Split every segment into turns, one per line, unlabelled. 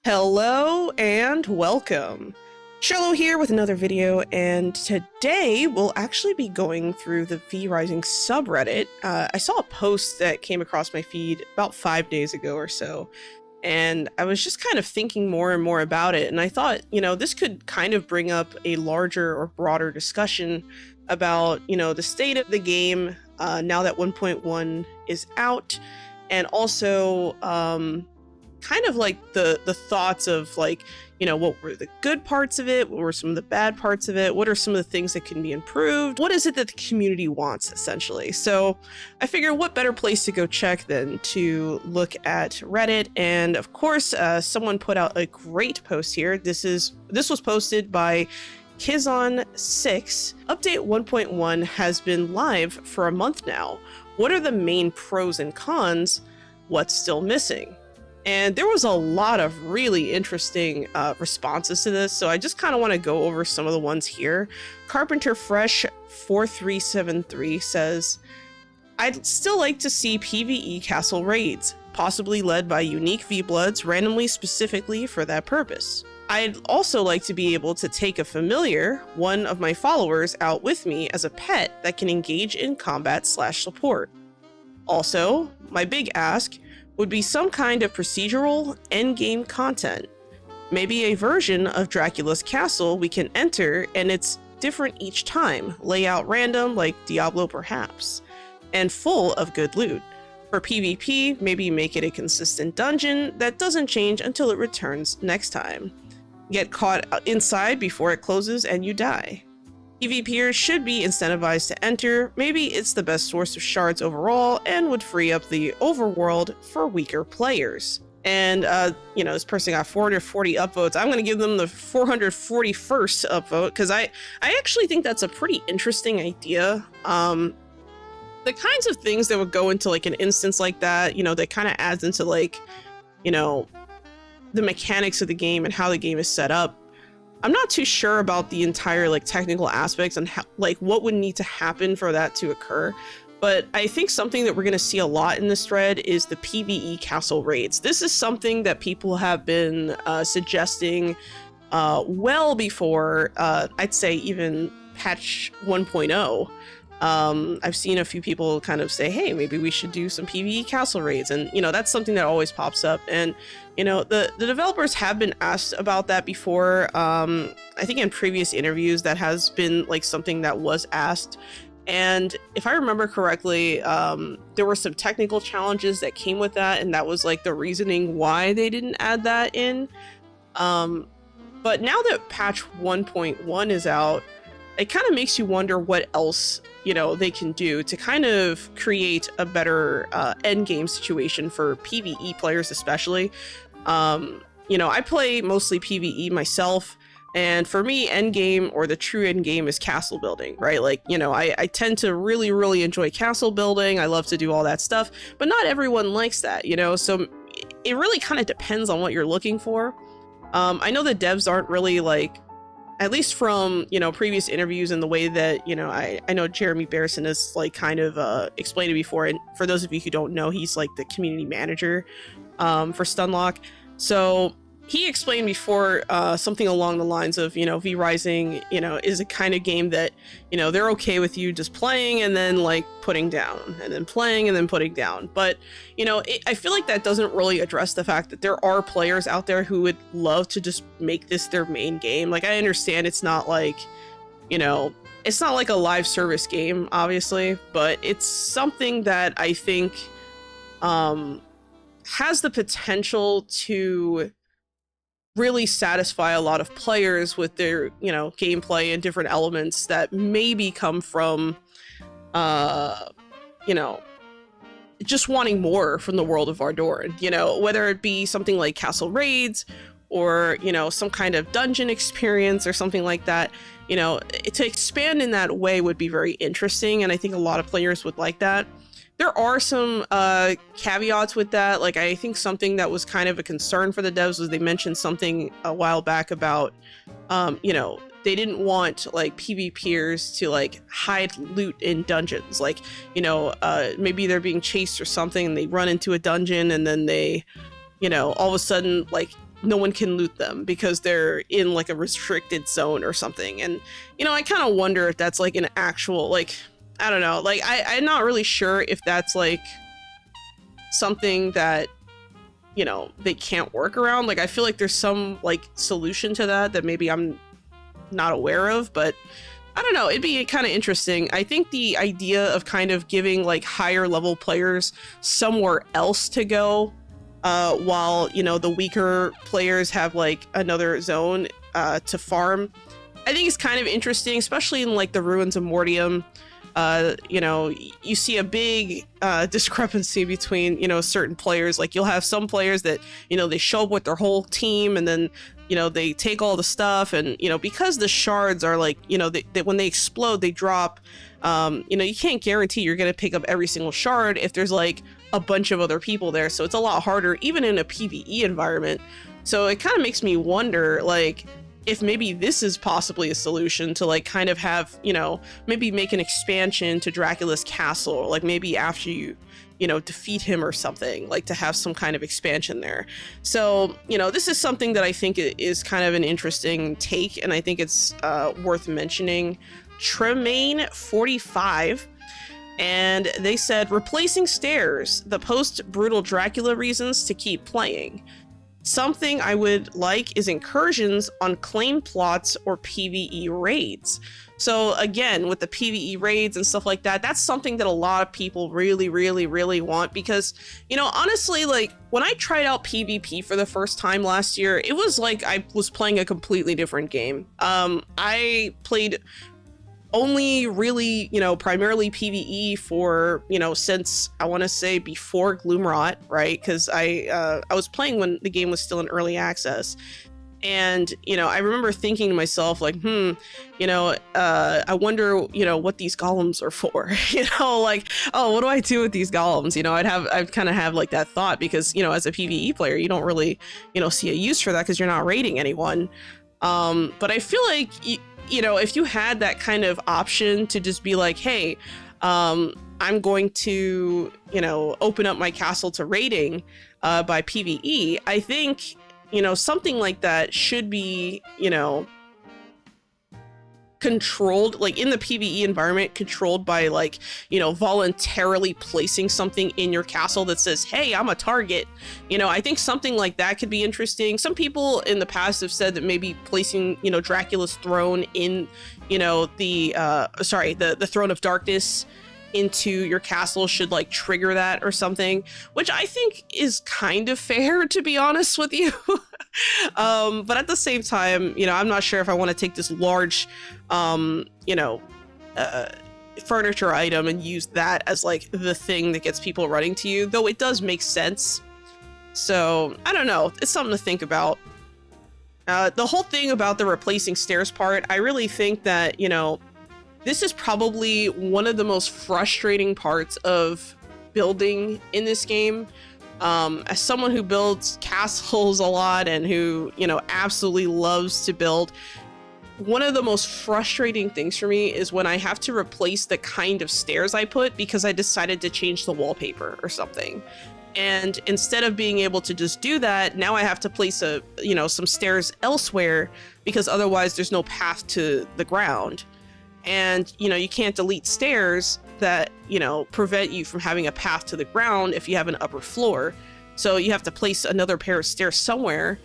Hello and welcome. Sherlo here with another video, and today we'll actually be going through the V Rising subreddit. I saw a post that came across my feed about 5 days ago or so, and I was just kind of thinking more and more about it, and I thought, this could kind of bring up a larger or broader discussion about, the state of the game now that 1.1 is out, and also kind of like the thoughts of like, what were the good parts of it, what were some of the bad parts of it, what are some of the things that can be improved, what is it that the community wants essentially. So I figure what better place to go check than to look at Reddit, and of course someone put out a great post here. This was posted by Kizon6. Update 1.1 has been live for a month now. What are the main pros and cons? What's still missing? And there was a lot of really interesting responses to this, so I just kind of want to go over some of the ones here. Carpenter Fresh 4373 says, I'd still like to see PvE castle raids, possibly led by unique V-Bloods randomly specifically for that purpose. I'd also like to be able to take a familiar, one of my followers, out with me as a pet that can engage in combat/support. Also, my big ask would be some kind of procedural endgame content. Maybe a version of Dracula's castle we can enter and it's different each time, layout random like Diablo perhaps, and full of good loot. For PvP, maybe make it a consistent dungeon that doesn't change until it returns next time. Get caught inside before it closes and you die. PvPers should be incentivized to enter. Maybe it's the best source of shards overall and would free up the overworld for weaker players. And, this person got 440 upvotes. I'm going to give them the 441st upvote because I actually think that's a pretty interesting idea. The kinds of things that would go into like an instance like that, that kind of adds into like, the mechanics of the game and how the game is set up. I'm not too sure about the entire like technical aspects and how, like what would need to happen for that to occur, but I think something that we're going to see a lot in this thread is the PvE castle raids. This is something that people have been suggesting well before I'd say even patch 1.0. I've seen a few people kind of say, hey, maybe we should do some PvE castle raids, and that's something that always pops up. And the developers have been asked about that before. I think in previous interviews that has been like something that was asked, and if I remember correctly, there were some technical challenges that came with that, and that was like the reasoning why they didn't add that in. But now that patch 1.1 is out, it kind of makes you wonder what else they can do to kind of create a better end game situation for PvE players especially. I play mostly PvE myself, and for me, end game or the true end game is castle building, right? Like, I tend to really enjoy castle building. I love to do all that stuff, but not everyone likes that, so it really kind of depends on what you're looking for. I know the devs aren't really like, at least from, previous interviews and the way that, I know Jeremy Bearson has like kind of explained it before. And for those of you who don't know, he's like the community manager for Stunlock. So he explained before something along the lines of, V Rising, is a kind of game that, they're okay with you just playing and then like putting down and then playing and then putting down. But, I feel like that doesn't really address the fact that there are players out there who would love to just make this their main game. Like, I understand it's not like, it's not like a live service game, obviously, but it's something that I think has the potential to really satisfy a lot of players with their, gameplay and different elements that maybe come from, just wanting more from the world of Ardougne, whether it be something like castle raids or, some kind of dungeon experience or something like that, to expand in that way would be very interesting. And I think a lot of players would like that. There are some caveats with that. Like, I think something that was kind of a concern for the devs was they mentioned something a while back about, they didn't want like PvPers to like hide loot in dungeons. Like, maybe they're being chased or something and they run into a dungeon and then they, all of a sudden like no one can loot them because they're in like a restricted zone or something. And, you know, I kind of wonder if that's like an actual, like, I don't know, like I'm not really sure if that's like something that, you know, they can't work around. Like, I feel like there's some like solution to that maybe I'm not aware of, but I don't know, it'd be kind of interesting. I think the idea of kind of giving like higher level players somewhere else to go, while, you know, the weaker players have like another zone to farm, I think it's kind of interesting, especially in like the Ruins of Mortium. You know, you see a big discrepancy between, you know, certain players. Like, you'll have some players that, you know, they show up with their whole team and then, you know, they take all the stuff, and, you know, because the shards are like, you know, they when they explode, they drop. You know, you can't guarantee you're going to pick up every single shard if there's like a bunch of other people there. So it's a lot harder, even in a PvE environment. So it kind of makes me wonder, like, if maybe this is possibly a solution to like kind of have, you know, maybe make an expansion to Dracula's castle, like maybe after you know, defeat him or something, like to have some kind of expansion there. So, you know, this is something that I think is kind of an interesting take, and I think it's worth mentioning. Tremaine 45, and they said, replacing stairs, the post-brutal Dracula reasons to keep playing. Something I would like is incursions on claim plots or PvE raids. So again, with the PvE raids and stuff like that, that's something that a lot of people really, really, really want, because, you know, honestly, like when I tried out PvP for the first time last year, it was like I was playing a completely different game. I played only really, you know, primarily PvE for, you know, since I want to say before Gloomrot, right? Because I was playing when the game was still in early access. And, you know, I remember thinking to myself, like, you know, I wonder, you know, what these golems are for, you know, like, oh, what do I do with these golems? You know, I'd kind of have like that thought, because, you know, as a PvE player, you don't really, you know, see a use for that because you're not raiding anyone. But I feel like, you know, if you had that kind of option to just be like, hey, I'm going to, you know, open up my castle to raiding by PvE, I think, you know, something like that should be, you know, controlled, like in the PvE environment, controlled by like, you know, voluntarily placing something in your castle that says, hey, I'm a target. You know, I think something like that could be interesting. Some people in the past have said that maybe placing, you know, Dracula's throne in, you know, the Throne of Darkness into your castle should like trigger that or something, which I think is kind of fair, to be honest with you. But at the same time, you know, I'm not sure if I want to take this large, you know, furniture item and use that as like the thing that gets people running to you, though it does make sense. So I don't know, it's something to think about. The whole thing about the replacing stairs part, I really think that, you know, this is probably one of the most frustrating parts of building in this game. As someone who builds castles a lot and who, you know, absolutely loves to build, one of the most frustrating things for me is when I have to replace the kind of stairs I put because I decided to change the wallpaper or something. And instead of being able to just do that, now I have to place you know, some stairs elsewhere, because otherwise there's no path to the ground. And, you know, you can't delete stairs that, you know, prevent you from having a path to the ground if you have an upper floor. So you have to place another pair of stairs somewhere.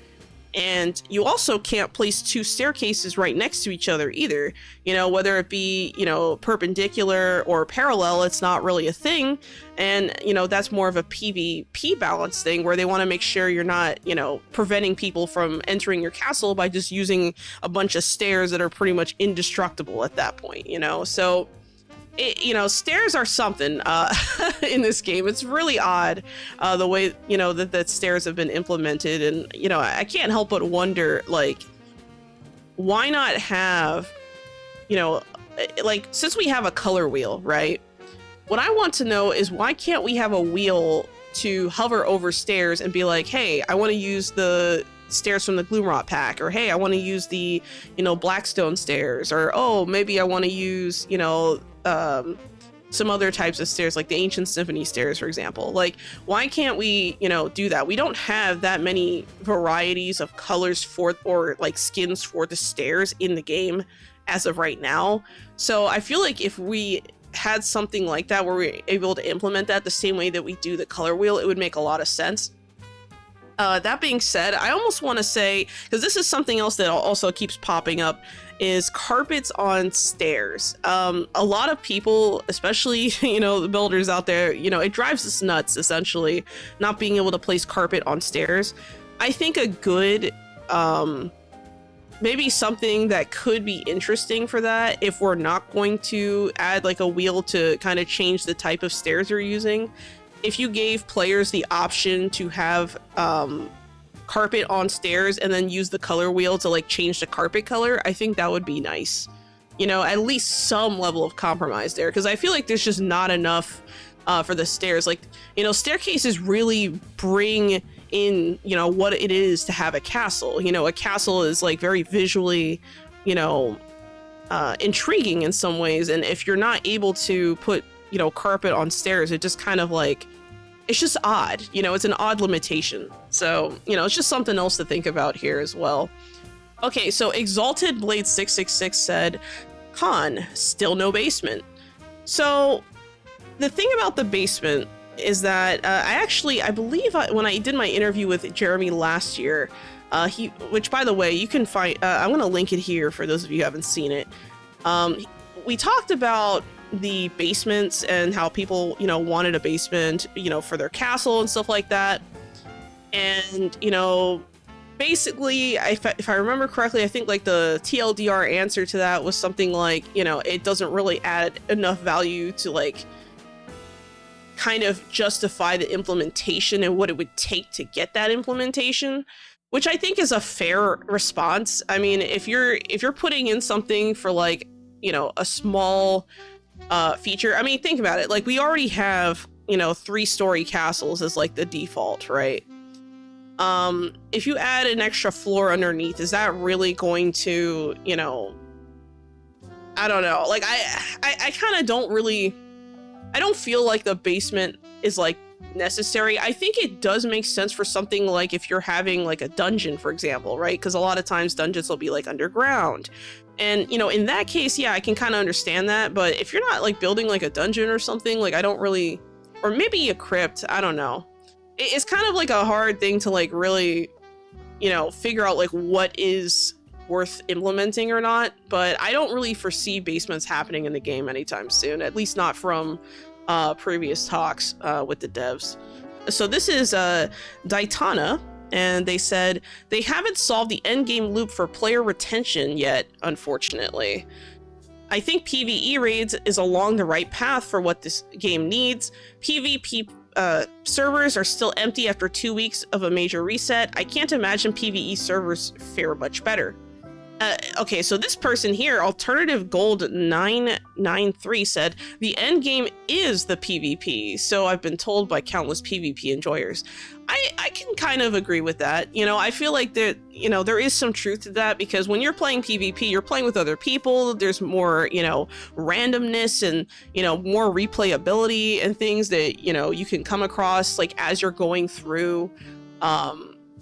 And you also can't place two staircases right next to each other either. You know, whether it be, you know, perpendicular or parallel, it's not really a thing. And, you know, that's more of a PvP balance thing, where they want to make sure you're not, you know, preventing people from entering your castle by just using a bunch of stairs that are pretty much indestructible at that point, you know? So, you know, stairs are something in this game. It's really odd the way, you know, that stairs have been implemented. And, you know, I can't help but wonder, like, why not have, you know, like, since we have a color wheel, right? What I want to know is, why can't we have a wheel to hover over stairs and be like, hey, I want to use the stairs from the Gloomrot pack, or hey, I want to use the, you know, Blackstone stairs, or oh, maybe I want to use, you know, some other types of stairs, like the Ancient Symphony stairs, for example. Like, why can't we, you know, do that? We don't have that many varieties of colors for, or like skins for the stairs in the game as of right now. So I feel like if we had something like that where we're able to implement that the same way that we do the color wheel, it would make a lot of sense. That being said, I almost want to say, because this is something else that also keeps popping up, is carpets on stairs. A lot of people, especially, you know, the builders out there, you know, it drives us nuts, essentially, not being able to place carpet on stairs. I think a good, maybe something that could be interesting for that, if we're not going to add like a wheel to kind of change the type of stairs you're using, if you gave players the option to have carpet on stairs and then use the color wheel to like change the carpet color, I think that would be nice. You know, at least some level of compromise there, because I feel like there's just not enough for the stairs. Like, you know, staircases really bring in, you know, what it is to have a castle. You know, a castle is like very visually, you know, intriguing in some ways, and if you're not able to put, you know, carpet on stairs, it just kind of like, it's just odd, you know, it's an odd limitation. So, you know, it's just something else to think about here as well. Okay, so Exalted Blade 666 said, Con, still no basement. So the thing about the basement is that I believe when I did my interview with Jeremy last year, which by the way, you can find, I'm going to link it here for those of you who haven't seen it. We talked about the basements and how people, you know, wanted a basement, you know, for their castle and stuff like that. And, you know, basically, if I remember correctly, I think like the TLDR answer to that was something like, you know, it doesn't really add enough value to like kind of justify the implementation and what it would take to get that implementation, which I think is a fair response. I mean, if you're putting in something for like, you know, a small feature, I mean, think about it. Like, we already have, you know, 3-story castles as like the default, right? If you add an extra floor underneath, is that really going to, you know, I don't know. Like, I kind of don't really, I don't feel like the basement is like necessary. I think it does make sense for something like if you're having like a dungeon, for example, right? Because a lot of times dungeons will be like underground. And, you know, in that case, yeah, I can kind of understand that. But if you're not like building like a dungeon or something, like I don't really, or maybe a crypt, I don't know. It's kind of like a hard thing to like really, you know, figure out like what is worth implementing or not. But I don't really foresee basements happening in the game anytime soon, at least not from previous talks with the devs. So this is Daitana. And they said they haven't solved the endgame loop for player retention yet, unfortunately. I think PvE raids is along the right path for what this game needs. PvP servers are still empty after 2 weeks of a major reset. I can't imagine PvE servers fare much better. Okay, so this person here, Alternative Gold 993, said the end game is the PvP. So I've been told by countless PvP enjoyers. I can kind of agree with that. You know, I feel like there, you know, there is some truth to that, because when you're playing PvP, you're playing with other people. There's more, you know, randomness and, you know, more replayability and things that, you know, you can come across like as you're going through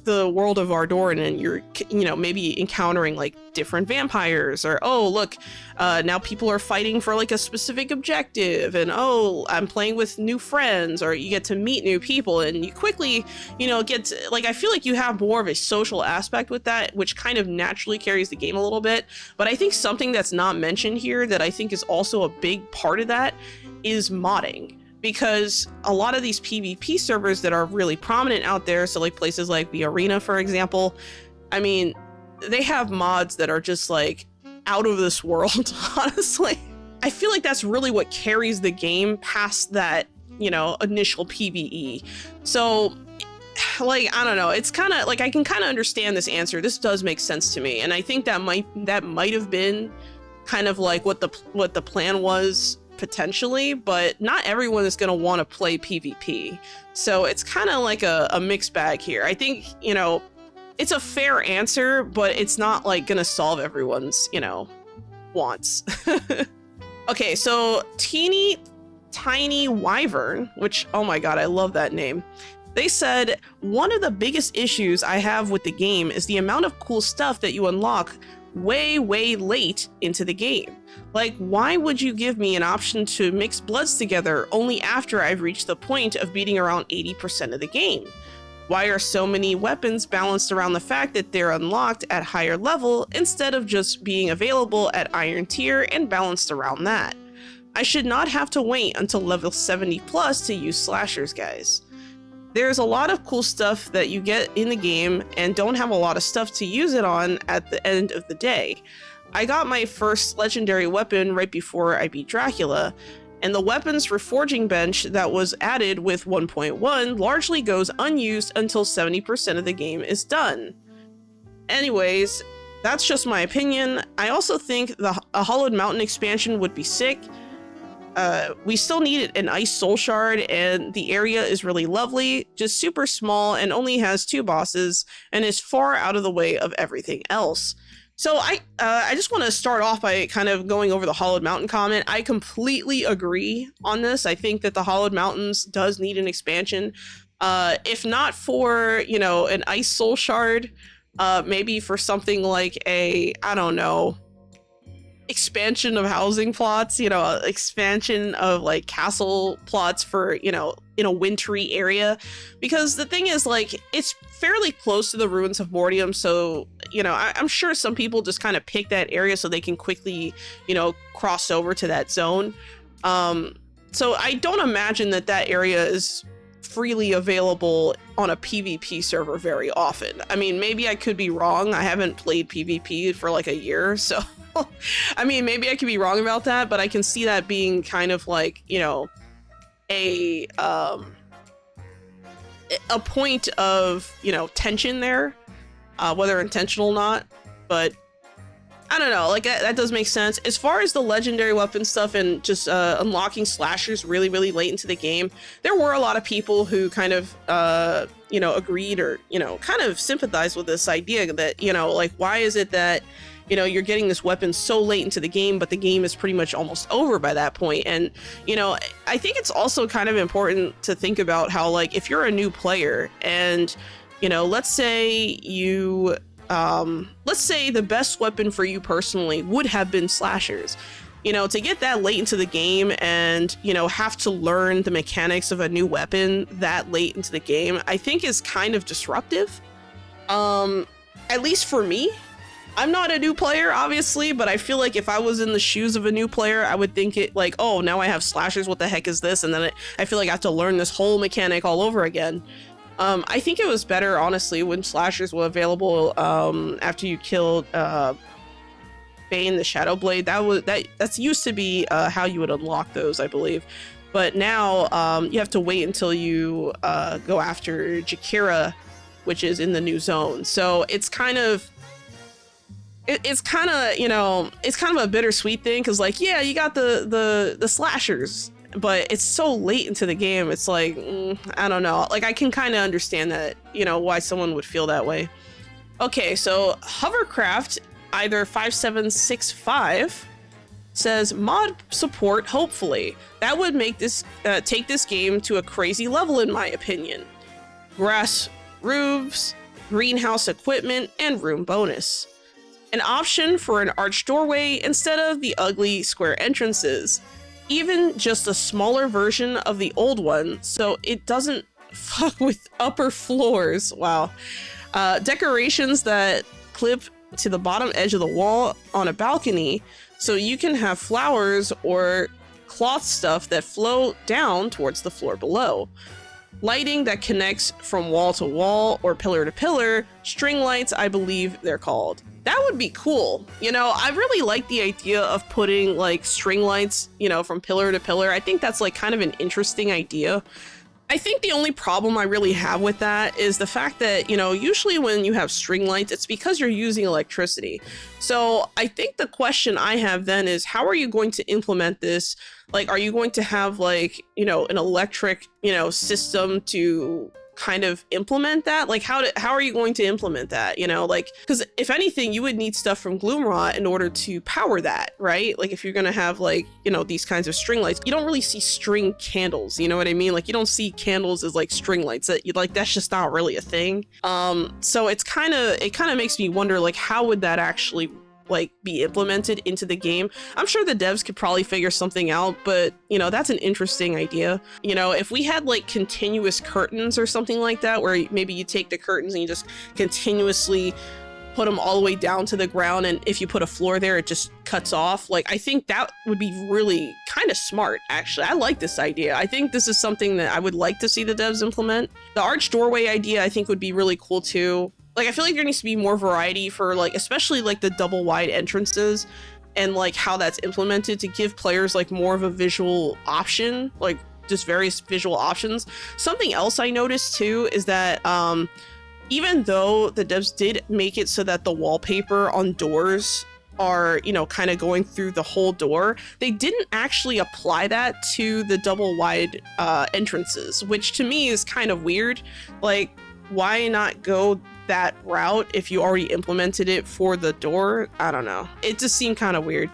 the world of Ardor, and you're, you know, maybe encountering like different vampires, or oh look, now people are fighting for like a specific objective, and oh, I'm playing with new friends, or you get to meet new people, and you quickly, you know, get to, like, I feel like you have more of a social aspect with that, which kind of naturally carries the game a little bit. But I think something that's not mentioned here that I think is also a big part of that is modding. Because a lot of these PvP servers that are really prominent out there, so like places like the Arena, for example, I mean, they have mods that are just like out of this world, honestly. I feel like that's really what carries the game past that, you know, initial PvE. So, like, I don't know, it's kind of like, I can kind of understand this answer. This does make sense to me. And I think that might have been kind of like what the plan was, potentially, but not everyone is going to want to play PvP. So it's kind of like a mixed bag here. I think, you know, it's a fair answer, but it's not like going to solve everyone's, you know, wants. Okay, so Teeny Tiny Wyvern, which, oh my god, I love that name. They said, one of the biggest issues I have with the game is the amount of cool stuff that you unlock way late into the game. Like, why would you give me an option to mix bloods together only after I've reached the point of beating around 80% of the game? Why are so many weapons balanced around the fact that they're unlocked at higher level instead of just being available at iron tier and balanced around that? I should not have to wait until level 70 plus to use slashers, guys. There's a lot of cool stuff that you get in the game and don't have a lot of stuff to use it on at the end of the day. I got my first legendary weapon right before I beat Dracula, and the weapons reforging bench that was added with 1.1 largely goes unused until 70% of the game is done. Anyways, that's just my opinion. I also think a Hollowed Mountain expansion would be sick. We still need an Ice Soul Shard, and the area is really lovely, just super small and only has 2 bosses and is far out of the way of everything else. So I just want to start off by kind of going over the Hollowed Mountain comment. I completely agree on this. I think that the Hollowed Mountains does need an expansion. If not for, you know, an Ice Soul Shard, maybe for something like a, I don't know, expansion of housing plots, you know, expansion of like castle plots for, you know, in a wintry area. Because the thing is, like, it's fairly close to the ruins of Mortium, so, you know, I'm sure some people just kind of pick that area so they can quickly, you know, cross over to that zone. So I don't imagine that that area is freely available on a PvP server very often. I mean, maybe I could be wrong. I haven't played PvP for like a year, so I mean, maybe I could be wrong about that, but I can see that being kind of like, you know, a point of, you know, tension there, whether intentional or not. But I don't know, like that does make sense. As far as the legendary weapon stuff and just unlocking slashers really late into the game, there were a lot of people who kind of, you know, agreed or, you know, kind of sympathized with this idea that, you know, like, why is it that, you know, you're getting this weapon so late into the game, but the game is pretty much almost over by that point. And, you know, I think it's also kind of important to think about how, like, if you're a new player and, you know, let's say you, let's say the best weapon for you personally would have been slashers. You know, to get that late into the game and, you know, have to learn the mechanics of a new weapon that late into the game, I think is kind of disruptive. At least for me. I'm not a new player, obviously, but I feel like if I was in the shoes of a new player, I would think it like, oh, now I have slashers, what the heck is this? And then I feel like I have to learn this whole mechanic all over again. I think it was better, honestly, when slashers were available after you killed Bane the Shadow Blade. That's used to be how you would unlock those, I believe. But now you have to wait until you go after Jakira, which is in the new zone. So it's kind of, you know, it's kind of a bittersweet thing, because, like, yeah, you got the slashers, but it's so late into the game. It's like, I don't know. Like, I can kind of understand that, you know, why someone would feel that way. Okay, so Hovercraft, either 5765, says mod support, hopefully. That would make this, take this game to a crazy level, in my opinion. Grass roofs, greenhouse equipment, and room bonus. An option for an arched doorway instead of the ugly square entrances. Even just a smaller version of the old one, so it doesn't fuck with upper floors. Wow. Decorations that clip to the bottom edge of the wall on a balcony, so you can have flowers or cloth stuff that flow down towards the floor below. Lighting that connects from wall to wall or pillar to pillar, string lights, I believe they're called. That would be cool. You know, I really like the idea of putting like string lights, you know, from pillar to pillar. I think that's like kind of an interesting idea. I think the only problem I really have with that is the fact that, you know, usually when you have string lights, it's because you're using electricity. So I think the question I have then is, how are you going to implement this? Like, are you going to have like, you know, an electric, you know, system to kind of implement that? Like how are you going to implement that, you know? Like, because if anything, you would need stuff from Gloomrot in order to power that, right? Like if you're gonna have like, you know, these kinds of string lights, you don't really see string candles, you know what I mean? Like you don't see candles as like string lights, that you like, that's just not really a thing. So it kind of makes me wonder, like, how would that actually like be implemented into the game? I'm sure the devs could probably figure something out, but you know, that's an interesting idea. You know, if we had like continuous curtains or something like that, where maybe you take the curtains and you just continuously put them all the way down to the ground, and if you put a floor there, it just cuts off. Like, I think that would be really kind of smart, actually. I like this idea. I think this is something that I would like to see the devs implement. The arch doorway idea I think would be really cool too. Like, I feel like there needs to be more variety for like, especially like the double wide entrances, and like how that's implemented to give players like more of a visual option, like just various visual options. Something else I noticed too is that even though the devs did make it so that the wallpaper on doors are, you know, kind of going through the whole door, they didn't actually apply that to the double wide entrances, which to me is kind of weird. Like, why not go that route if you already implemented it for the door? I don't know. It just seemed kind of weird.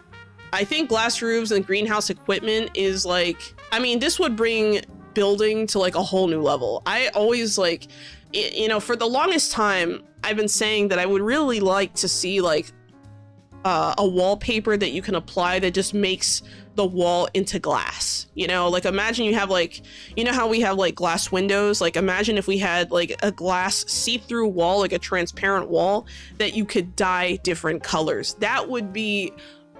I think glass roofs and greenhouse equipment is like, I mean, this would bring building to like a whole new level. I always like, you know, for the longest time, I've been saying that I would really like to see like a wallpaper that you can apply that just makes the wall into glass. You know, like imagine you have like, you know how we have like glass windows? Like imagine if we had like a glass see-through wall, like a transparent wall that you could dye different colors. That would be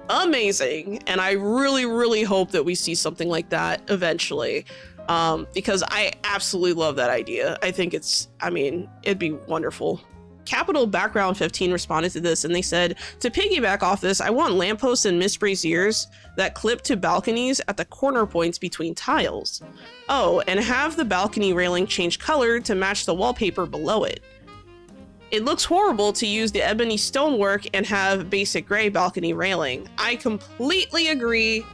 amazing. And I really, really hope that we see something like that eventually. Because I absolutely love that idea. I think it's, I mean, it'd be wonderful. Capital Background 15 responded to this and they said, to piggyback off this, I want lampposts and mist braziers that clip to balconies at the corner points between tiles. Oh, and have the balcony railing change color to match the wallpaper below it. It looks horrible to use the ebony stonework and have basic gray balcony railing. I completely agree.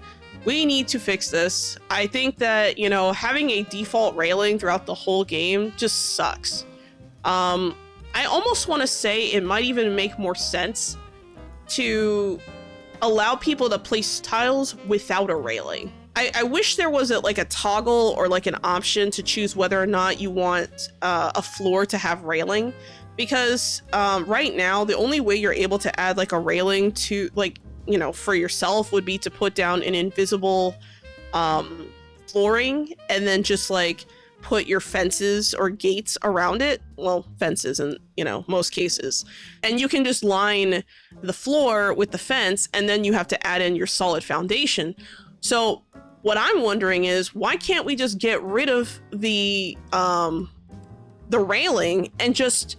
We need to fix this. I think that, you know, having a default railing throughout the whole game just sucks. I almost want to say it might even make more sense to allow people to place tiles without a railing. I wish there was like a toggle or like an option to choose whether or not you want a floor to have railing, because right now the only way you're able to add like a railing to like, you know, for yourself would be to put down an invisible flooring and then just like put your fences or gates around it. Well, fences in, you know, most cases. And you can just line the floor with the fence, and then you have to add in your solid foundation. So what I'm wondering is, why can't we just get rid of the railing and just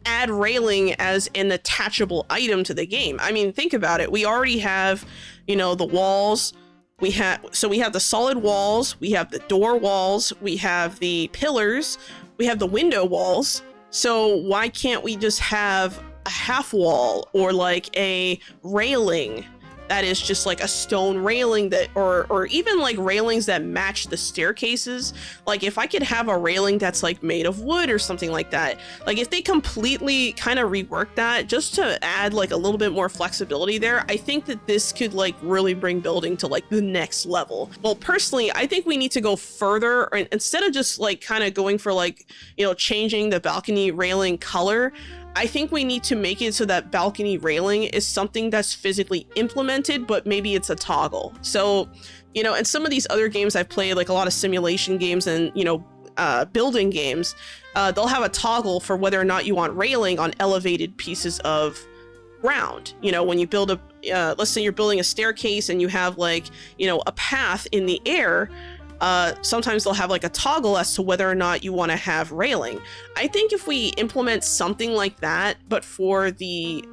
add railing as an attachable item to the game? I mean, think about it. We already have, you know, the walls. We have the solid walls, we have the door walls, we have the pillars, we have the window walls. So why can't we just have a half wall or like a railing that is just like a stone railing that, or even like railings that match the staircases? Like if I could have a railing that's like made of wood or something like that, like if they completely kind of rework that just to add like a little bit more flexibility there, I think that this could like really bring building to like the next level. Well, personally, I think we need to go further, and instead of just like kind of going for like, you know, changing the balcony railing color, I think we need to make it so that balcony railing is something that's physically implemented, but maybe it's a toggle. So, you know, in some of these other games I've played, like a lot of simulation games and, you know, building games, they'll have a toggle for whether or not you want railing on elevated pieces of ground. You know, when you build a, let's say you're building a staircase and you have like, you know, a path in the air, sometimes they'll have like a toggle as to whether or not you want to have railing. I think if we implement something like that, but for the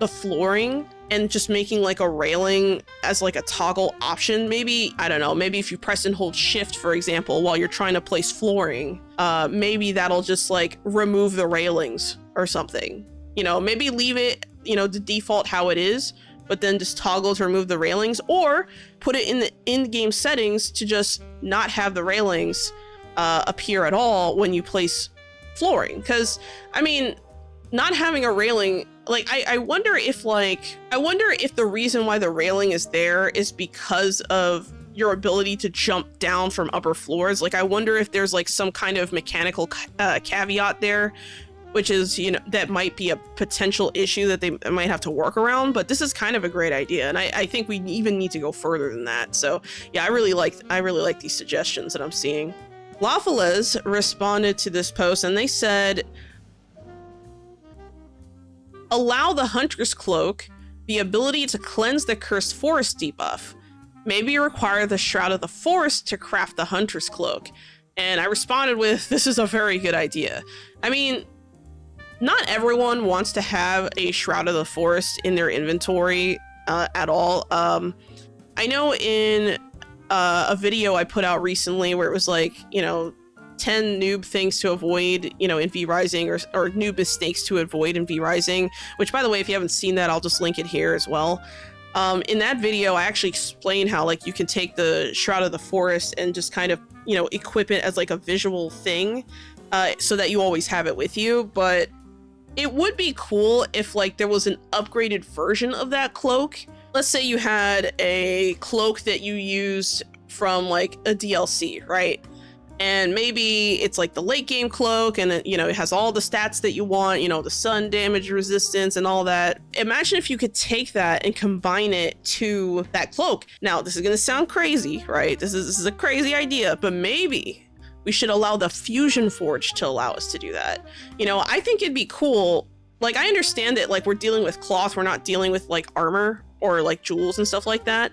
flooring, and just making like a railing as like a toggle option, maybe, I don't know, maybe if you press and hold shift, for example, while you're trying to place flooring, maybe that'll just like remove the railings or something. You know, maybe leave it, you know, the default how it is, but then just toggle to remove the railings, or put it in the in-game settings to just not have the railings appear at all when you place flooring. Because, I mean, not having a railing, like, I wonder if the reason why the railing is there is because of your ability to jump down from upper floors. Like, I wonder if there's like some kind of mechanical caveat there, which is, you know, that might be a potential issue that they might have to work around. But this is kind of a great idea, and I think we even need to go further than that. So yeah, I really like these suggestions that I'm seeing. Lawfulez responded to this post and they said, allow the Hunter's Cloak the ability to cleanse the Cursed Forest debuff. Maybe require the Shroud of the Forest to craft the Hunter's Cloak. And I responded with, this is a very good idea. I mean, not everyone wants to have a Shroud of the Forest in their inventory at all. I know in a video I put out recently where it was like, you know, 10 noob things to avoid, you know, in V Rising, or noob mistakes to avoid in V Rising, which, by the way, if you haven't seen that, I'll just link it here as well. In that video, I actually explain how, like, you can take the Shroud of the Forest and just kind of, you know, equip it as like a visual thing, so that you always have it with you. But it would be cool if, like, there was an upgraded version of that cloak. Let's say you had a cloak that you used from like a DLC, right? And maybe it's like the late game cloak, and it, you know, it has all the stats that you want, you know, the sun damage resistance and all that. Imagine if you could take that and combine it to that cloak. Now, this is going to sound crazy, right? This is a crazy idea, but maybe we should allow the Fusion Forge to allow us to do that. You know, I think it'd be cool. Like, I understand that, like, we're dealing with cloth, we're not dealing with like armor or like jewels and stuff like that.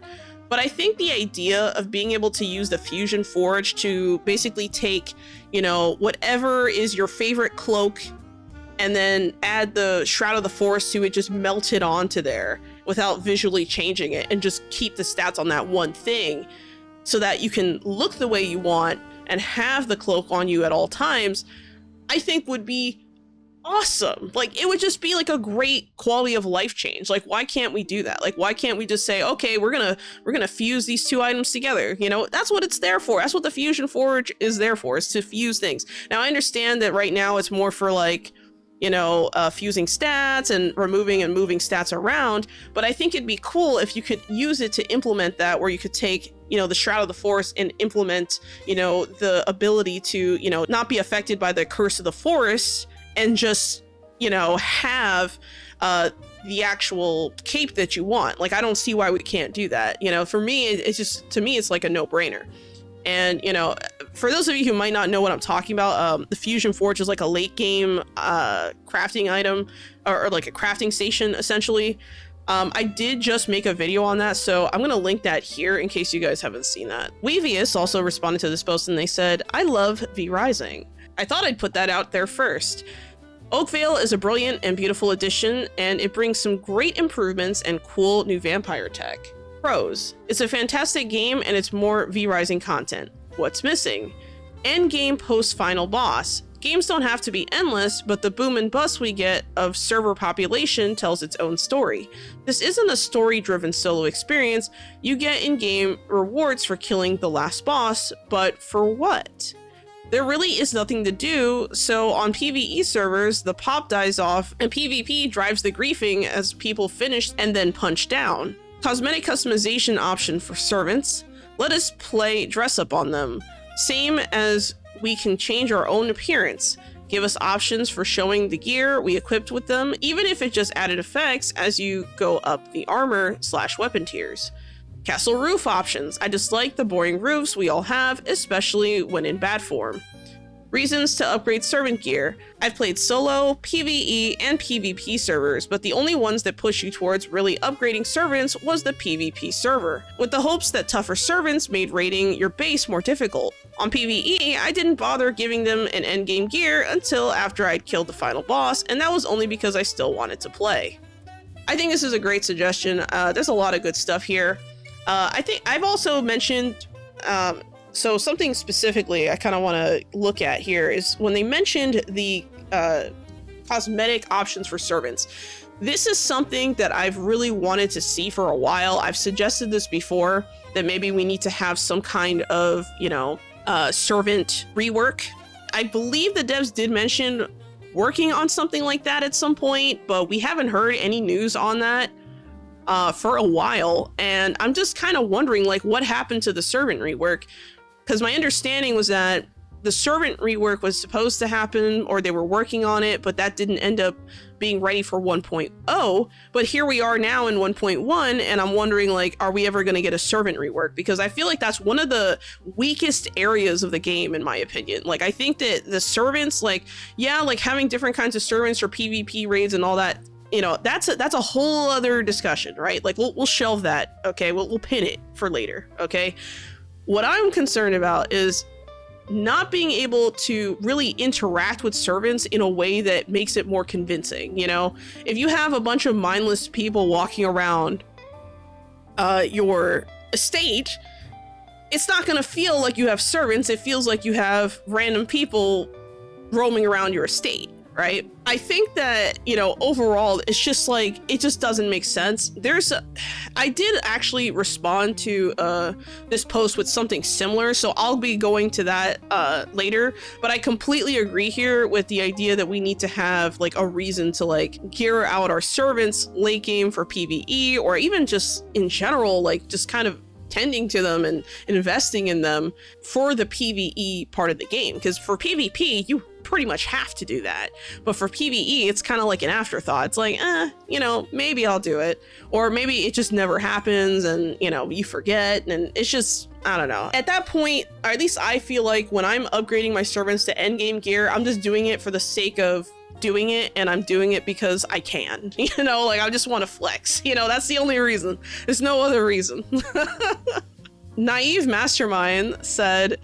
But I think the idea of being able to use the Fusion Forge to basically take, you know, whatever is your favorite cloak and then add the Shroud of the Forest to it, just melt it onto there without visually changing it, and just keep the stats on that one thing so that you can look the way you want and have the cloak on you at all times, I think would be awesome. Like, it would just be like a great quality of life change. Like, why can't we do that? Like, why can't we just say, okay, we're gonna fuse these two items together? You know, that's what it's there for. That's what the Fusion Forge is there for, is to fuse things. Now, I understand that right now it's more for, like, you know, fusing stats and removing and moving stats around, but I think it'd be cool if you could use it to implement that, where you could take, you know, the Shroud of the Forest and implement, you know, the ability to, you know, not be affected by the Curse of the Forest, and just, you know, have the actual cape that you want. Like, I don't see why we can't do that. You know, for me, it's just, to me, it's like a no-brainer. And, you know, for those of you who might not know what I'm talking about, the Fusion Forge is like a late game crafting item, or like a crafting station, essentially. I did just make a video on that, so I'm going to link that here in case you guys haven't seen that. Weavius also responded to this post and they said, I love V Rising. I thought I'd put that out there first. Oakvale is a brilliant and beautiful addition, and it brings some great improvements and cool new vampire tech. Pros: it's a fantastic game and it's more V Rising content. What's missing? Endgame post-final boss. Games don't have to be endless, but the boom and bust we get of server population tells its own story. This isn't a story-driven solo experience. You get in-game rewards for killing the last boss, but for what? There really is nothing to do, so on PvE servers, the pop dies off, and PvP drives the griefing as people finish and then punch down. Cosmetic customization option for servants. Let us play dress up on them. Same as we can change our own appearance. Give us options for showing the gear we equipped with them, even if it just added effects as you go up the armor/weapon tiers. Castle roof options. I dislike the boring roofs we all have, especially when in bad form. Reasons to upgrade servant gear. I've played solo, PvE, and PvP servers, but the only ones that push you towards really upgrading servants was the PvP server, with the hopes that tougher servants made raiding your base more difficult. On PvE, I didn't bother giving them an endgame gear until after I'd killed the final boss, and that was only because I still wanted to play. I think this is a great suggestion. There's a lot of good stuff here. I think I've also mentioned, so something specifically I kind of want to look at here is when they mentioned the cosmetic options for servants. This is something that I've really wanted to see for a while. I've suggested this before, that maybe we need to have some kind of, you know, servant rework. I believe the devs did mention working on something like that at some point, but we haven't heard any news on that for a while. And I'm just kind of wondering, like, what happened to the servant rework? Because my understanding was that the servant rework was supposed to happen, or they were working on it, but that didn't end up being ready for 1.0. But here we are now in 1.1, and I'm wondering, like, are we ever going to get a servant rework? Because I feel like that's one of the weakest areas of the game, in my opinion. Like, I think that the servants, like, yeah, like having different kinds of servants for PvP raids and all that, you know, that's a whole other discussion, right? Like, we'll shelve that, okay? We'll pin it for later, okay? What I'm concerned about is not being able to really interact with servants in a way that makes it more convincing. You know, if you have a bunch of mindless people walking around your estate, it's not going to feel like you have servants. It feels like you have random people roaming around your estate, right? I think that, you know, overall, it's just like, it just doesn't make sense. I did actually respond to this post with something similar, so I'll be going to that later, but I completely agree here with the idea that we need to have like a reason to like gear out our servants late game for PvE, or even just in general, like just kind of tending to them and investing in them for the PvE part of the game. Because for PvP, you pretty much have to do that. But for PvE, it's kind of like an afterthought. It's like, you know, maybe I'll do it. Or maybe it just never happens and, you know, you forget. And it's just, I don't know. At that point, or at least I feel like when I'm upgrading my servants to endgame gear, I'm just doing it for the sake of doing it, and I'm doing it because I can, you know, like I just want to flex, you know, that's the only reason. There's no other reason. Naive Mastermind said,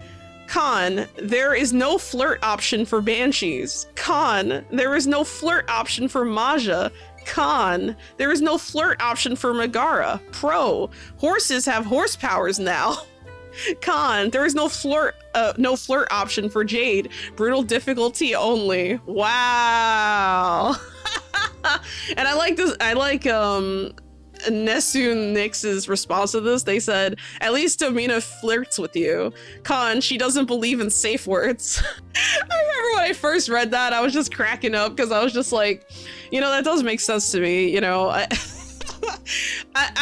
Con, there is no flirt option for banshees. Con, there is no flirt option for Maja. Con, there is no flirt option for Megara. Pro, horses have horsepowers now. Con, there is no flirt option for Jade. Brutal difficulty only. Wow. And I like this. I like Nesun Nix's response to this. They said, at least Domina flirts with you. Con, she doesn't believe in safe words. I remember when I first read that, I was just cracking up because I was just like, you know, that does make sense to me. You know, I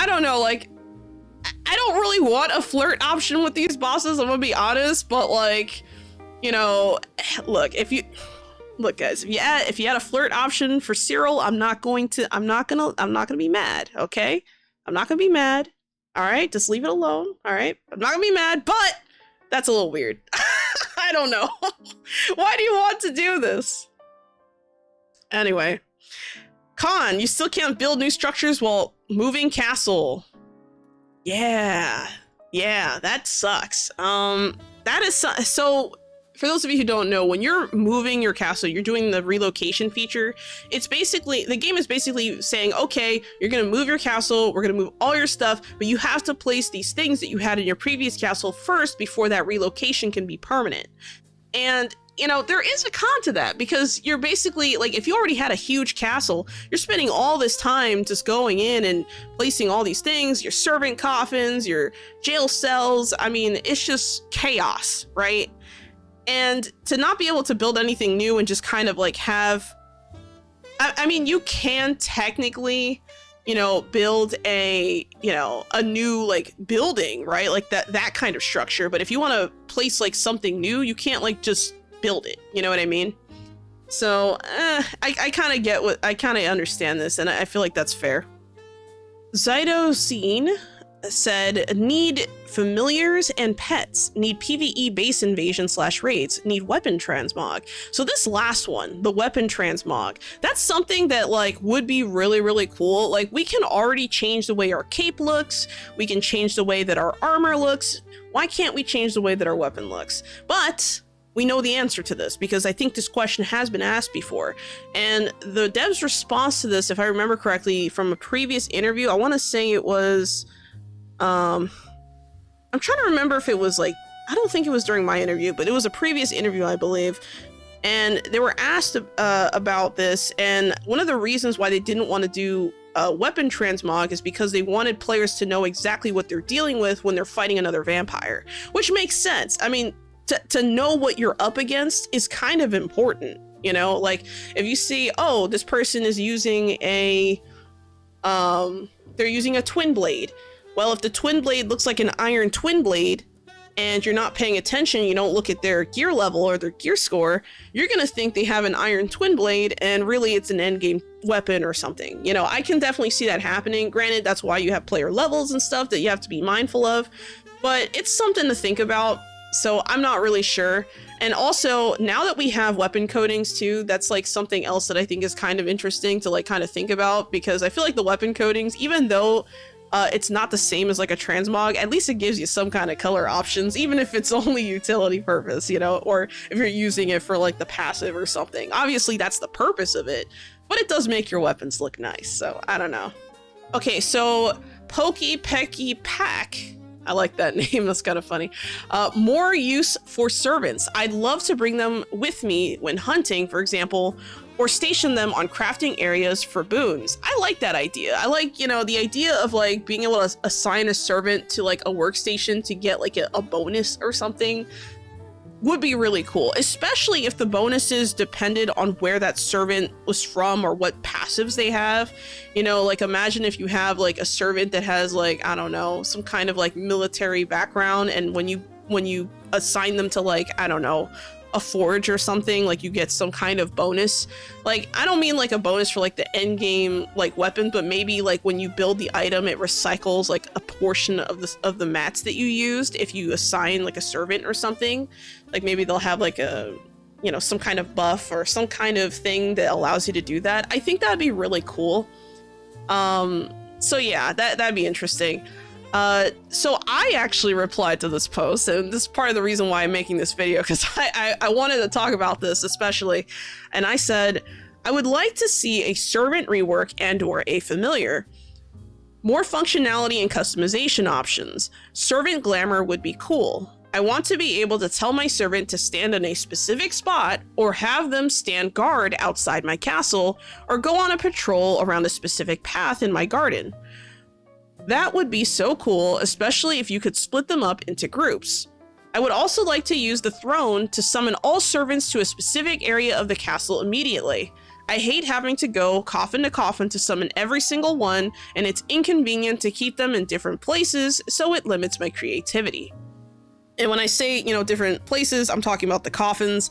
don't know, like, I don't really want a flirt option with these bosses, I'm gonna be honest, but like, you know, look, guys, if you had a flirt option for Cyril, I'm not gonna be mad, okay? I'm not gonna be mad. All right, just leave it alone. All right, I'm not gonna be mad, but that's a little weird. I don't know. Why do you want to do this? Anyway, Con, you still can't build new structures while moving castle. Yeah, that sucks. That is so. For those of you who don't know, when you're moving your castle, you're doing the relocation feature. It's basically, the game is basically saying, okay, you're gonna move your castle, we're gonna move all your stuff, but you have to place these things that you had in your previous castle first before that relocation can be permanent. And you know, there is a con to that, because you're basically, like, if you already had a huge castle, you're spending all this time just going in and placing all these things, your servant coffins, your jail cells. I mean, it's just chaos, right? And to not be able to build anything new and just kind of like have, I mean, you can technically, you know, build a new like building, right? Like that kind of structure. But if you want to place like something new, you can't like just build it, you know what I mean? So I kind of understand this, and I feel like that's fair. Zydo Scene said, need familiars and pets, need PvE base invasion / raids, need weapon transmog. So this last one, the weapon transmog, that's something that like would be really, really cool. Like, we can already change the way our cape looks, we can change the way that our armor looks. Why can't we change the way that our weapon looks? But we know the answer to this, because I think this question has been asked before. And the dev's response to this, if I remember correctly from a previous interview, I want to say it was, I'm trying to remember if it was like, I don't think it was during my interview, but it was a previous interview, I believe. And they were asked about this, and one of the reasons why they didn't want to do weapon transmog is because they wanted players to know exactly what they're dealing with when they're fighting another vampire, which makes sense. I mean, to know what you're up against is kind of important, you know? Like, if you see, oh, this person is using a, they're using a twin blade. Well, if the twin blade looks like an iron twin blade, and you're not paying attention, you don't look at their gear level or their gear score, you're gonna think they have an iron twin blade, and really it's an endgame weapon or something. You know, I can definitely see that happening. Granted, that's why you have player levels and stuff that you have to be mindful of, but it's something to think about. So I'm not really sure. And also, now that we have weapon codings too, that's like something else that I think is kind of interesting to like kind of think about, because I feel like the weapon codings, even though it's not the same as like a transmog, at least it gives you some kind of color options, even if it's only utility purpose, you know, or if you're using it for like the passive or something. Obviously that's the purpose of it, but it does make your weapons look nice, so I don't know. Okay, so Pokey Pecky Pack, I like that name, that's kind of funny. More use for servants. I'd love to bring them with me when hunting, for example, or station them on crafting areas for boons. I like that idea. I like, you know, the idea of like being able to assign a servant to like a workstation to get like a bonus or something would be really cool, especially if the bonuses depended on where that servant was from or what passives they have. You know, like imagine if you have like a servant that has like, I don't know, some kind of like military background, and when you assign them to like, I don't know, a forge or something, like you get some kind of bonus. Like, I don't mean like a bonus for like the end game like weapon, but maybe like when you build the item, it recycles like a portion of the mats that you used if you assign like a servant or something. Like maybe they'll have like a, you know, some kind of buff or some kind of thing that allows you to do that. I think that'd be really cool. So yeah, that'd be interesting. So I actually replied to this post, and this is part of the reason why I'm making this video, because I wanted to talk about this especially. And I said, I would like to see a servant rework and or a familiar. More functionality and customization options. Servant glamour would be cool. I want to be able to tell my servant to stand in a specific spot, or have them stand guard outside my castle, or go on a patrol around a specific path in my garden. That would be so cool, especially if you could split them up into groups. I would also like to use the throne to summon all servants to a specific area of the castle immediately. I hate having to go coffin to coffin to summon every single one, and it's inconvenient to keep them in different places, so it limits my creativity. And when I say, you know, different places, I'm talking about the coffins.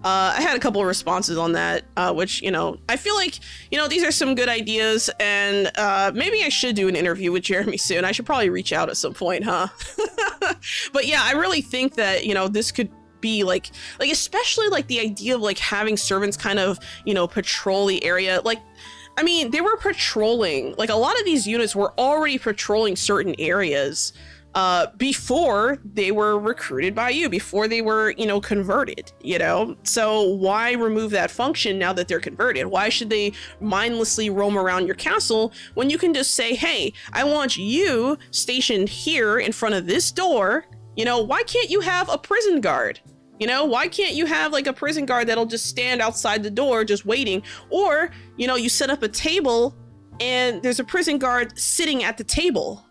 I had a couple of responses on that, which, you know, I feel like, you know, these are some good ideas, and maybe I should do an interview with Jeremy soon. I should probably reach out at some point, huh? But yeah, I really think that, you know, this could be like especially like the idea of like having servants kind of, you know, patrol the area. Like, I mean, they were patrolling, like a lot of these units were already patrolling certain areas before they were recruited by you, before they were, you know, converted, you know? So why remove that function now that they're converted? Why should they mindlessly roam around your castle when you can just say, hey, I want you stationed here in front of this door? You know, why can't you have a prison guard? You know, why can't you have like a prison guard that'll just stand outside the door just waiting? Or, you know, you set up a table and there's a prison guard sitting at the table.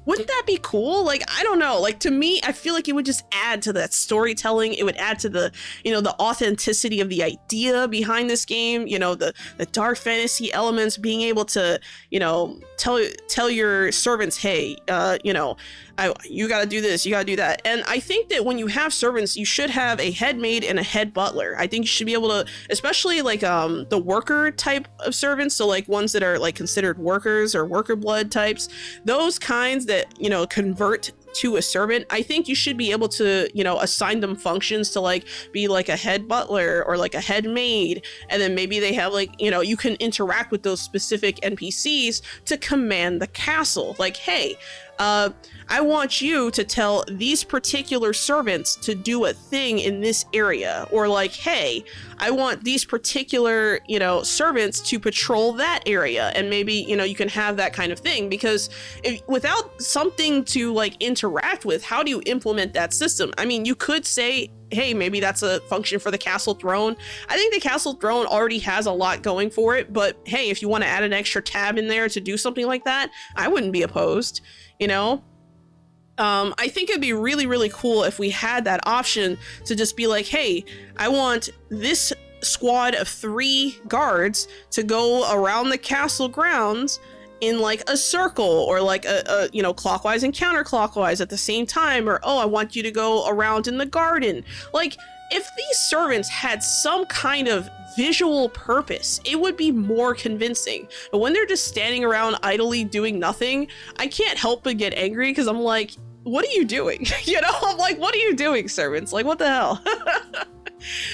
Wouldn't that be cool? Like, I don't know, like to me, I feel like it would just add to that storytelling. It would add to the, you know, the authenticity of the idea behind this game, you know, the dark fantasy elements, being able to, you know, tell your servants, hey, you know, you got to do this, you got to do that. And I think that when you have servants, you should have a head maid and a head butler. I think you should be able to, especially like the worker type of servants, so like ones that are like considered workers or worker blood types, those kinds that, you know, convert to a servant, I think you should be able to, you know, assign them functions to like be like a head butler or like a head maid, and then maybe they have like, you know, you can interact with those specific NPCs to command the castle. Like, hey, I want you to tell these particular servants to do a thing in this area, or like, hey, I want these particular, you know, servants to patrol that area, and maybe, you know, you can have that kind of thing, because without something to like interact with, how do you implement that system? I mean, you could say, hey, maybe that's a function for the castle throne. I think the castle throne already has a lot going for it, but hey, if you want to add an extra tab in there to do something like that, I wouldn't be opposed, you know? I think it'd be really, really cool if we had that option to just be like, hey, I want this squad of 3 guards to go around the castle grounds in like a circle, or like a you know, clockwise and counterclockwise at the same time, or oh, I want you to go around in the garden. Like, if these servants had some kind of visual purpose, it would be more convincing. But when they're just standing around idly doing nothing, I can't help but get angry, because I'm like, what are you doing? You know, I'm like, what are you doing, servants? Like, what the hell?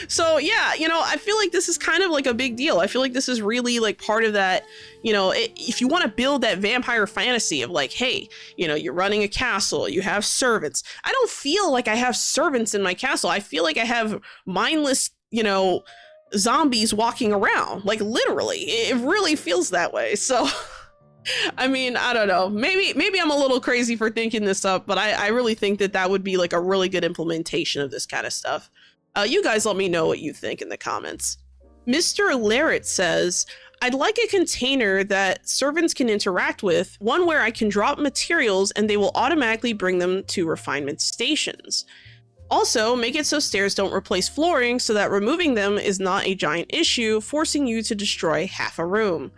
So yeah, you know, I feel like this is kind of like a big deal. I feel like this is really like part of that, you know, if you want to build that vampire fantasy of like, hey, you know, you're running a castle, you have servants. I don't feel like I have servants in my castle. I feel like I have mindless, you know, zombies walking around, like literally. It really feels that way. So I mean, I don't know, maybe I'm a little crazy for thinking this up, but I really think that that would be like a really good implementation of this kind of stuff. You guys let me know what you think in the comments. Mr. Larrett says, I'd like a container that servants can interact with, one where I can drop materials and they will automatically bring them to refinement stations. Also, make it so stairs don't replace flooring so that removing them is not a giant issue, forcing you to destroy half a room.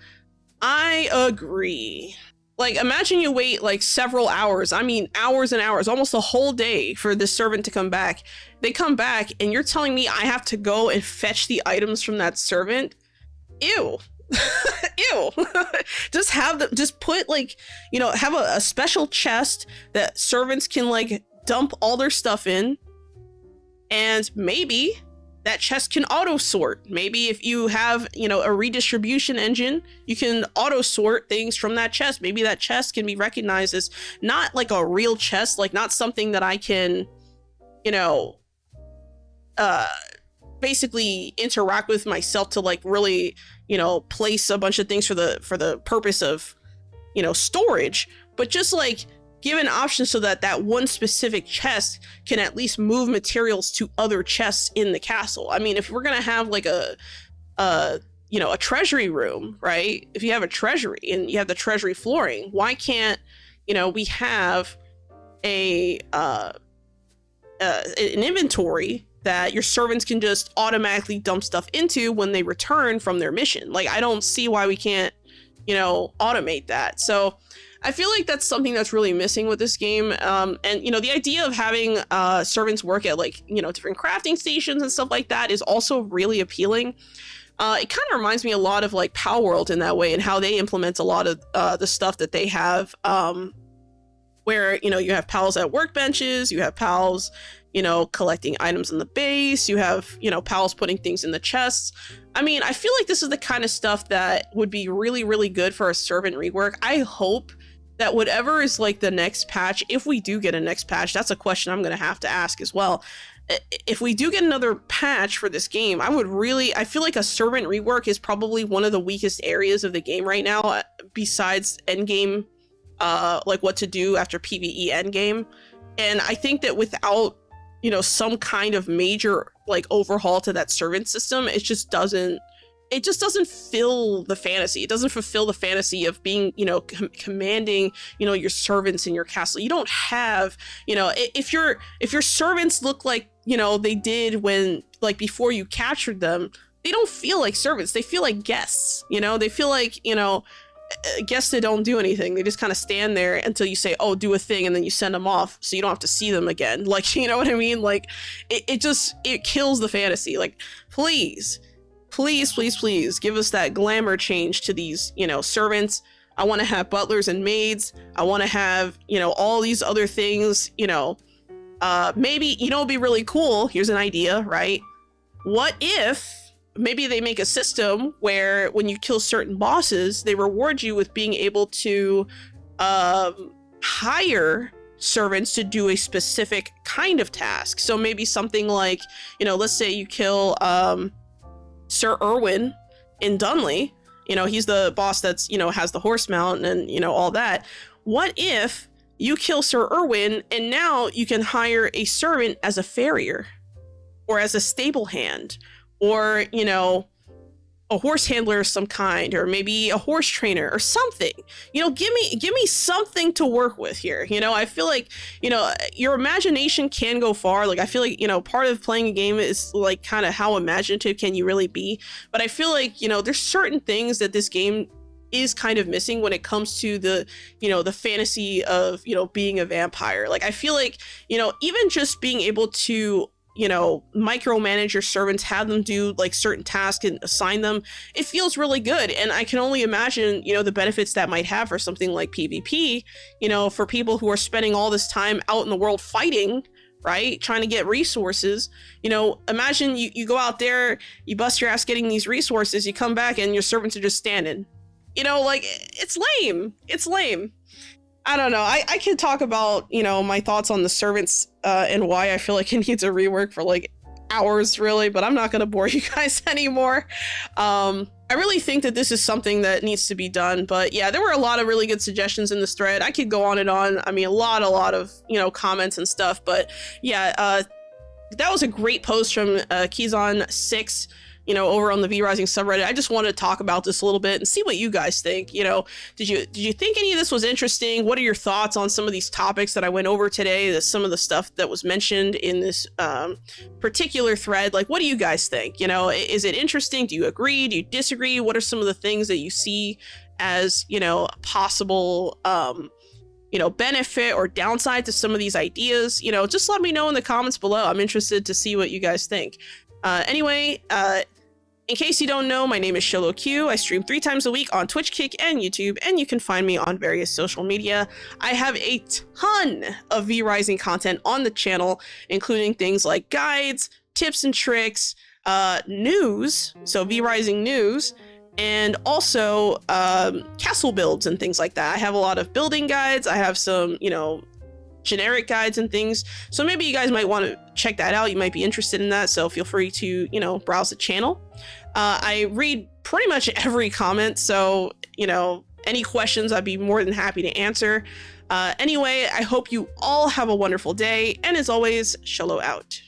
I agree. Like, imagine you wait like several hours, I mean hours and hours, almost a whole day for this servant to come back. They come back and you're telling me I have to go and fetch the items from that servant? Ew. Ew. Just put like, you know, have a special chest that servants can like dump all their stuff in. And maybe that chest can auto sort. Maybe if you have, you know, a redistribution engine, you can auto sort things from that chest. Maybe that chest can be recognized as not like a real chest, like not something that I can, you know, basically interact with myself to like really, you know, place a bunch of things for the purpose of, you know, storage, but just like give an option so that that one specific chest can at least move materials to other chests in the castle. I mean, if we're gonna have like a you know, a treasury room, right? If you have a treasury and you have the treasury flooring, why can't, you know, we have an inventory that your servants can just automatically dump stuff into when they return from their mission? Like, I don't see why we can't, you know, automate that. So I feel like that's something that's really missing with this game. And, you know, the idea of having servants work at like, you know, different crafting stations and stuff like that is also really appealing. It kind of reminds me a lot of like Pal World in that way, and how they implement a lot of the stuff that they have, where, you know, you have pals at workbenches, you have pals, you know, collecting items in the base, you have, you know, pals putting things in the chests. I mean, I feel like this is the kind of stuff that would be really, really good for a servant rework. I hope that whatever is like the next patch, if we do get a next patch, that's a question I'm going to have to ask as well. If we do get another patch for this game, I feel like a servant rework is probably one of the weakest areas of the game right now, besides Endgame, like what to do after PvE Endgame. And I think that without, you know, some kind of major like overhaul to that servant system, it just doesn't fill the fantasy. It doesn't fulfill the fantasy of being, you know, commanding, you know, your servants in your castle. You don't have, you know, if your servants look like, you know, they did when, like, before you captured them, they don't feel like servants. They feel like guests, you know, they feel like, you know, guests that don't do anything. They just kind of stand there until you say, oh, do a thing, and then you send them off so you don't have to see them again. Like, you know what I mean? Like, it kills the fantasy. Like, please give us that glamour change to these, you know, servants. I want to have butlers and maids. I want to have, you know, all these other things, you know. Maybe, you know, it'd be really cool. Here's an idea, right? What if maybe they make a system where when you kill certain bosses, they reward you with being able to hire servants to do a specific kind of task. So maybe something like, you know, let's say you kill Sir Irwin in Dunley. You know, he's the boss that's, you know, has the horse mount and, you know, all that. What if you kill Sir Irwin and now you can hire a servant as a farrier or as a stable hand, or, you know, a horse handler of some kind, or maybe a horse trainer or something. You know, give me something to work with here. You know, I feel like, you know, your imagination can go far. Like, I feel like, you know, part of playing a game is like kind of how imaginative can you really be. But I feel like, you know, there's certain things that this game is kind of missing when it comes to the, you know, the fantasy of, you know, being a vampire. Like, I feel like, you know, even just being able to, you know, micromanage your servants, have them do like certain tasks and assign them, it feels really good. And I can only imagine, you know, the benefits that might have for something like PvP, you know, for people who are spending all this time out in the world fighting, right, trying to get resources. You know, imagine you go out there, you bust your ass getting these resources, you come back and your servants are just standing. You know, like, it's lame. It's lame. I don't know. I can talk about, you know, my thoughts on the servants and why I feel like it needs a rework for like hours, really, but I'm not going to bore you guys anymore. I really think that this is something that needs to be done. But yeah, there were a lot of really good suggestions in this thread. I could go on and on. I mean, a lot of, you know, comments and stuff. But yeah, that was a great post from Keyzon6. You know, over on the V Rising subreddit. I just wanted to talk about this a little bit and see what you guys think. You know, did you think any of this was interesting? What are your thoughts on some of these topics that I went over today? Some of the stuff that was mentioned in this particular thread. Like, what do you guys think? You know, is it interesting? Do you agree? Do you disagree? What are some of the things that you see as, you know, possible you know, benefit or downside to some of these ideas? You know, just let me know in the comments below. I'm interested to see what you guys think. Anyway, in case you don't know, my name is ShillowQ. I stream 3 times a week on Twitch, Kick, and YouTube, and you can find me on various social media. I have a ton of V Rising content on the channel, including things like guides, tips and tricks, news, so V Rising news, and also castle builds and things like that. I have a lot of building guides. I have some, you know, generic guides and things, so maybe you guys might want to check that out. You might be interested in that, so feel free to, you know, browse the channel. I read pretty much every comment, so, you know, any questions I'd be more than happy to answer. Anyway, I hope you all have a wonderful day, and as always, Shillow out.